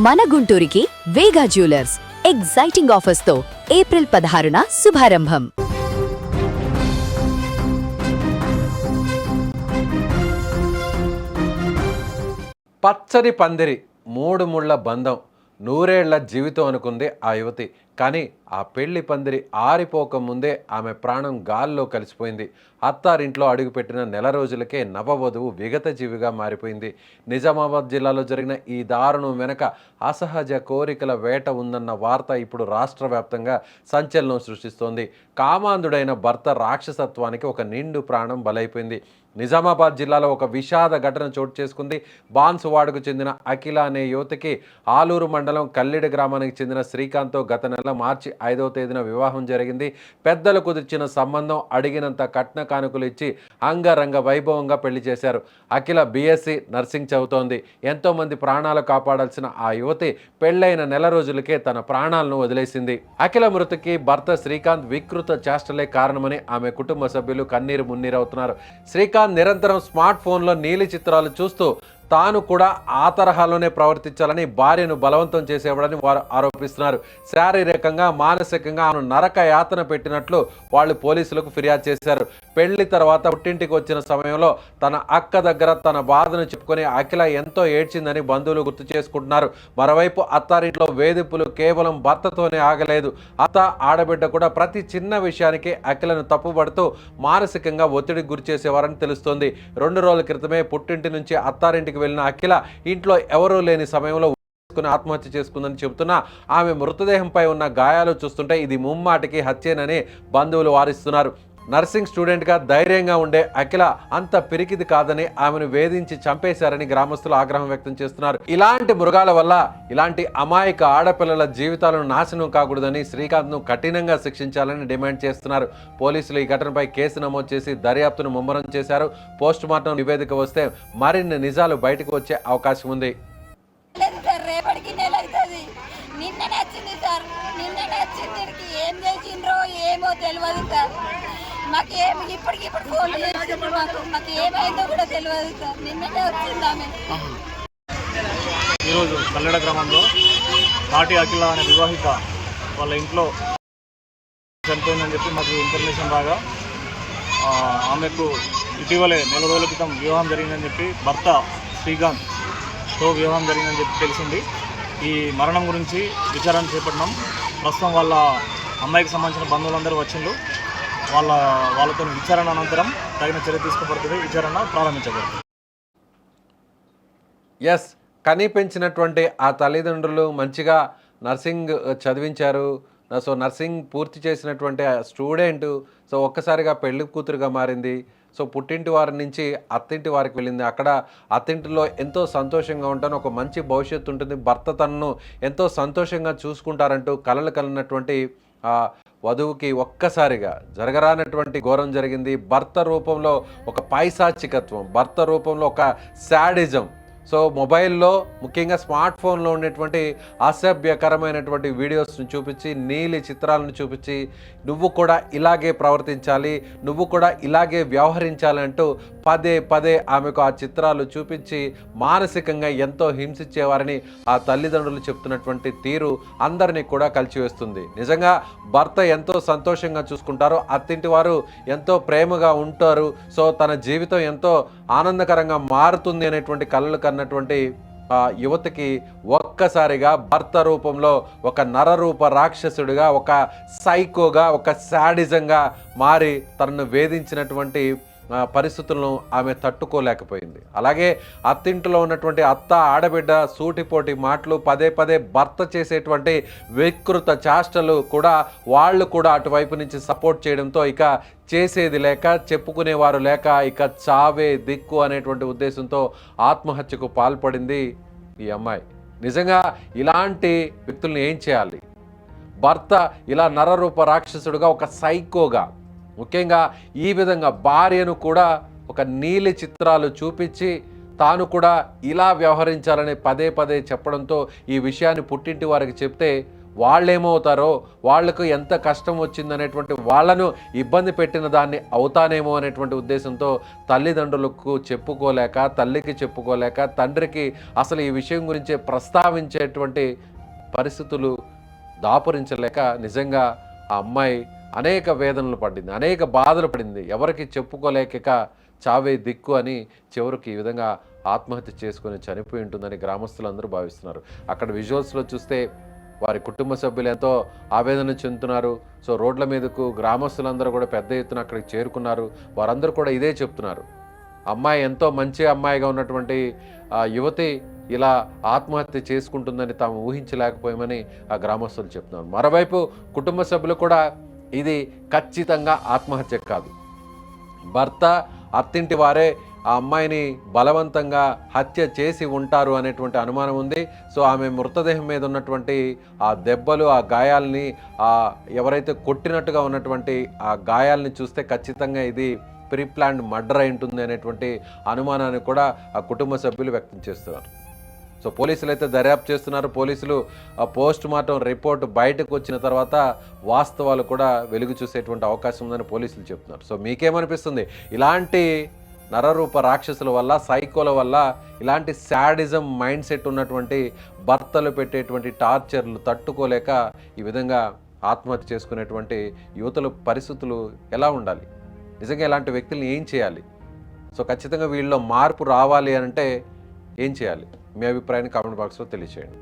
మన గుంటూరుకి వేగా jewellers exciting offers తో April 16న శుభారంభం. పచ్చని పందిరి, మూడు ముళ్ల బంధం, నూరేళ్ల జీవితం అనుకుంది ఆ యువతి. కానీ ఆ పెళ్లి పందిరి ఆరిపోకముందే ఆమె ప్రాణం గాల్లో కలిసిపోయింది. అత్తారింట్లో అడుగుపెట్టిన నెల రోజులకే నవవధువు విగత జీవిగా మారిపోయింది. నిజామాబాద్ జిల్లాలో జరిగిన ఈ దారుణం వెనక అసహజ కోరికల వేట ఉందన్న వార్త ఇప్పుడు రాష్ట్ర వ్యాప్తంగా సంచలనం సృష్టిస్తోంది. కామాంధుడైన భర్త రాక్షసత్వానికి ఒక నిండు ప్రాణం బలైపోయింది. నిజామాబాద్ జిల్లాలో ఒక విషాద ఘటన చోటు చేసుకుంది. బాన్సువాడకు చెందిన అఖిల అనే యువతికి ఆలూరు మండలం కల్లిడి గ్రామానికి చెందిన శ్రీకాంత్తో గత నెల మార్చి 5వ తేదీన వివాహం జరిగింది. పెద్దలు కుదిర్చిన సంబంధం, అడిగినంత కట్న కానుకలు ఇచ్చి అంగరంగ వైభవంగా పెళ్లి చేశారు. అఖిల బీఎస్సీ నర్సింగ్ చదువుతోంది. ఎంతోమంది ప్రాణాలు కాపాడాల్సిన ఆ యువతి పెళ్లైన నెల రోజులకే తన ప్రాణాలను వదిలేసింది. అఖిల మృతికి భర్త శ్రీకాంత్ వికృత చేష్టలే కారణమని ఆమె కుటుంబ సభ్యులు కన్నీరు మున్నీరవుతున్నారు. శ్రీకాంత్ నిరంతరం స్మార్ట్ ఫోన్లో నీలి చిత్రాలు చూస్తూ తాను కూడా ఆ తరహాలోనే ప్రవర్తించాలని భార్యను బలవంతం చేసేవాడని వారు ఆరోపిస్తున్నారు. శారీరకంగా, మానసికంగా ఆమెను నరక యాతన పెట్టినట్లు వాళ్ళు పోలీసులకు ఫిర్యాదు చేశారు. పెళ్లి తర్వాత పుట్టింటికి వచ్చిన సమయంలో తన అక్క దగ్గర తన బాధను చెప్పుకొని అఖిల ఎంతో ఏడ్చిందని బంధువులు గుర్తు చేసుకుంటున్నారు. మరోవైపు అత్తారింట్లో వేధింపులు కేవలం భర్తతోనే ఆగలేదు. అత్త, ఆడబిడ్డ కూడా ప్రతి చిన్న విషయానికి అఖిలను తప్పుపడుతూ మానసికంగా ఒత్తిడికి గురి చేసేవారని తెలుస్తోంది. 2 రోజుల క్రితమే పుట్టింటి నుంచి అత్తారింటికి వెళ్ళిన అఖిల ఇంట్లో ఎవరూ లేని సమయంలో ఆత్మహత్య చేసుకుందని చెబుతున్నా ఆమె మృతదేహంపై ఉన్న గాయాలు చూస్తుంటే ఇది ముమ్మాటికి హత్యేనని బంధువులు వారిస్తున్నారు. నర్సింగ్ స్టూడెంట్గా ధైర్యంగా ఉండే అఖిల అంత పిరికిది కాదని ఆమెను వేధించి చంపేశారని గ్రామస్తులు ఆగ్రహం వ్యక్తం చేస్తున్నారు. ఇలాంటి మృగాల వల్ల ఇలాంటి అమాయక ఆడపిల్లల జీవితాలను నాశనం కాకూడదని శ్రీకాంత్ను కఠినంగా శిక్షించాలని డిమాండ్ చేస్తున్నారు. పోలీసులు ఈ ఘటనపై కేసు నమోదు చేసి దర్యాప్తును ముమ్మరం చేశారు. పోస్ట్ మార్టం నివేదిక వస్తే మరిన్ని నిజాలు బయటకు వచ్చే అవకాశం ఉంది. ఈరోజు కల్లెడ గ్రామంలో నాటి అఖిల అనే వివాహిత వాళ్ళ ఇంట్లో చనిపోయిందని చెప్పి మాకు ఇన్ఫర్మేషన్ రాగా ఆమెకు ఇటీవలే నెల రోజుల క్రితం వివాహం జరిగిందని చెప్పి భర్త శ్రీకాంత్తో వివాహం జరిగిందని చెప్పి తెలిసింది. ఈ మరణం గురించి విచారణ చేపట్టినాం. ప్రస్తుతం వాళ్ళ అమ్మాయికి సంబంధించిన బంధువులందరూ వచ్చిండ్రు. వాళ్ళతో విచారణ అనంతరం తగిన చర్య తీసుకోబడుతుంది. విచారణ ప్రారంభించబడుతుంది. ఎస్, కనీ పెంచినటువంటి ఆ తల్లిదండ్రులు మంచిగా నర్సింగ్ చదివించారు. సో నర్సింగ్ పూర్తి చేసినటువంటి స్టూడెంట్ సో ఒక్కసారిగా పెళ్లి కూతురుగా మారింది. సో పుట్టింటి వారి నుంచి అత్తింటి వారికి వెళ్ళింది. అక్కడ అత్తింటిలో ఎంతో సంతోషంగా ఉంటాను, ఒక మంచి భవిష్యత్తు ఉంటుంది, భర్త తనను ఎంతో సంతోషంగా చూసుకుంటారంటూ కలలు కలిగినటువంటి వధువుకి ఒక్కసారిగా జరగరానటువంటి ఘోరం జరిగింది. భర్త రూపంలో ఒక పైశాచికత్వం, భర్త రూపంలో ఒక శాడిజం. సో మొబైల్లో, ముఖ్యంగా స్మార్ట్ ఫోన్లో ఉండేటువంటి అసభ్యకరమైనటువంటి వీడియోస్ని చూపించి, నీలి చిత్రాలను చూపించి నువ్వు కూడా ఇలాగే ప్రవర్తించాలి, నువ్వు కూడా ఇలాగే వ్యవహరించాలి అంటూ పదే ఆమెకు ఆ చిత్రాలు చూపించి మానసికంగా ఎంతో హింసించేవారని ఆ తల్లిదండ్రులు చెప్తున్నటువంటి తీరు అందరినీ కూడా కలిచివేస్తుంది. నిజంగా భర్త ఎంతో సంతోషంగా చూసుకుంటారు, అత్తింటి వారు ఎంతో ప్రేమగా ఉంటారు, సో తన జీవితం ఎంతో ఆనందకరంగా మారుతుంది అనేటువంటి కలలు కన్నటువంటి యువతికి ఒక్కసారిగా భర్త రూపంలో ఒక నరరూప రాక్షసుడిగా, ఒక సైకోగా, ఒక శాడిజంగా మారి తనను వేధించినటువంటి పరిస్థితులను ఆమె తట్టుకోలేకపోయింది. అలాగే అత్తింటిలో ఉన్నటువంటి అత్త, ఆడబిడ్డ సూటిపోటి మాటలు, పదే భర్త చేసేటువంటి వికృత చేష్టలు కూడా వాళ్ళు కూడా అటువైపు నుంచి సపోర్ట్ చేయడంతో ఇక చేసేది లేక, చెప్పుకునేవారు లేక ఇక చావే దిక్కు అనేటువంటి ఉద్దేశంతో ఆత్మహత్యకు పాల్పడింది ఈ అమ్మాయి. నిజంగా ఇలాంటి వ్యక్తుల్ని ఏం చేయాలి? భర్త ఇలా నరరూప రాక్షసుడుగా, ఒక సైకోగా, ముఖ్యంగా ఈ విధంగా భార్యను కూడా ఒక నీలి చిత్రాలు చూపించి తాను కూడా ఇలా వ్యవహరించాలని పదే చెప్పడంతో ఈ విషయాన్ని పుట్టింటి వారికి చెప్తే వాళ్ళు ఏమవుతారో, వాళ్లకు ఎంత కష్టం వచ్చిందనేటువంటి వాళ్ళను ఇబ్బంది పెట్టిన దాన్ని అవుతానేమో అనేటువంటి ఉద్దేశంతో తల్లిదండ్రులకు చెప్పుకోలేక, తల్లికి చెప్పుకోలేక, తండ్రికి అసలు ఈ విషయం గురించి ప్రస్తావించేటువంటి పరిస్థితులు దాపురించలేక నిజంగా ఆ అమ్మాయి అనేక వేదనలు పడింది, అనేక బాధలు పడింది. ఎవరికి చెప్పుకోలేక చావే దిక్కు అని చివరికి ఈ విధంగా ఆత్మహత్య చేసుకొని చనిపోయి ఉంటుందని గ్రామస్తులందరూ భావిస్తున్నారు. అక్కడ విజువల్స్లో చూస్తే వారి కుటుంబ సభ్యులు ఎంతో ఆవేదన చెందుతున్నారు. సో రోడ్ల మీదకు గ్రామస్తులందరూ కూడా పెద్ద ఎత్తున అక్కడికి చేరుకున్నారు. వారందరూ కూడా ఇదే చెప్తున్నారు, అమ్మాయి ఎంతో మంచి అమ్మాయిగా ఉన్నటువంటి యువతి ఇలా ఆత్మహత్య చేసుకుంటుందని తాము ఊహించలేకపోయామని ఆ గ్రామస్తులు చెప్తున్నారు. మరోవైపు కుటుంబ సభ్యులు కూడా ఇది ఖచ్చితంగా ఆత్మహత్య కాదు, భర్త అత్తింటి వారే ఆ అమ్మాయిని బలవంతంగా హత్య చేసి ఉంటారు అనేటువంటి అనుమానం ఉంది. సో ఆమె మృతదేహం మీద ఉన్నటువంటి ఆ దెబ్బలు, ఆ గాయాలని, ఎవరైతే కొట్టినట్టుగా ఉన్నటువంటి ఆ గాయాలని చూస్తే ఖచ్చితంగా ఇది ప్రీ ప్లాన్డ్ మర్డర్ అయి ఉంటుంది అనేటువంటి అనుమానాన్ని కూడా ఆ కుటుంబ సభ్యులు వ్యక్తం చేస్తున్నారు. సో పోలీసులు అయితే దర్యాప్తు చేస్తున్నారు. పోలీసులు ఆ పోస్ట్ మార్టం రిపోర్ట్ బయటకు వచ్చిన తర్వాత వాస్తవాలు కూడా వెలుగు చూసేటువంటి అవకాశం ఉందని పోలీసులు చెప్తున్నారు. సో మీకేమనిపిస్తుంది? ఇలాంటి నరరూప రాక్షసుల వల్ల, సైకోల వల్ల, ఇలాంటి శాడిజం మైండ్ సెట్ ఉన్నటువంటి భర్తలు పెట్టేటువంటి టార్చర్లు తట్టుకోలేక ఈ విధంగా ఆత్మహత్య చేసుకునేటువంటి యువతుల పరిస్థితులు ఎలా ఉండాలి? నిజంగా ఇలాంటి వ్యక్తుల్ని ఏం చేయాలి? సో ఖచ్చితంగా వీళ్ళలో మార్పు రావాలి అంటే ఏం చేయాలి? మీ అభిప్రాయాన్ని కామెంట్ బాక్స్లో తెలియజేయండి.